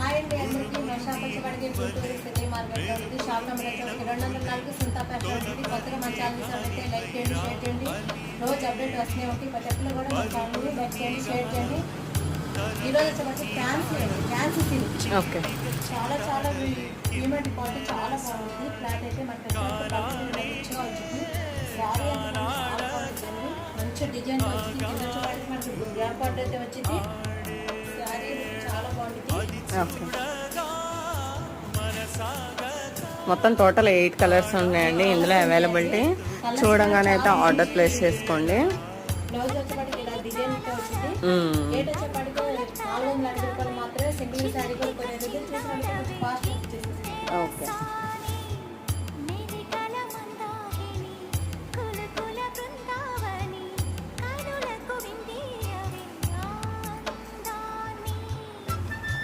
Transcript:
Hi అండి అందరికీ. మా షాప్ వచ్చేవాడికి గుంటూరు సిటీ మార్కెట్ ఉంది. షాప్ నెంబర్ వచ్చేసి 204 సుంతా పేట ఉంటుంది. కొత్తగా మా ఛానల్ అయితే లైక్ చేయండి, షేర్ చేయండి. రోజు అప్డేట్ వస్తూనే ఉంటాయి. ప్రతి ఒక్కరు కూడా మా ఛానల్ని లైక్ చేయండి, షేర్ చేయండి. ఈరోజు వచ్చేసి ఫ్యాన్సీ సిల్క్. ఓకే, చాలా చాలా ఈమెంట్ క్వాలిటీ చాలా బాగుంది. క్లాత్ అయితే మనకి మంచిగా వచ్చింది. శారీ అయితే చాలా బాగుంటుంది. మంచి డిజైన్ వచ్చింది. కింద వచ్చేవాడికి మనకి గ్రాప్ పార్ట్ అయితే వచ్చింది. శారీ చాలా బాగుంటుంది. ఓకే. మొత్తం టోటల్ 8 కలర్స్ ఉన్నాయండి ఇందులో అవైలబిలిటీ. చూడంగానే అయితే ఆర్డర్ ప్లేస్ చేసుకోండి. బ్లౌజ్ వచ్చేపాటికి ఇలా డిజైన్ వచ్చింది. రేట్ వచ్చేపాటికి 450 రూపాయలు మాత్రమే. సింగిల్ శారీ కూడా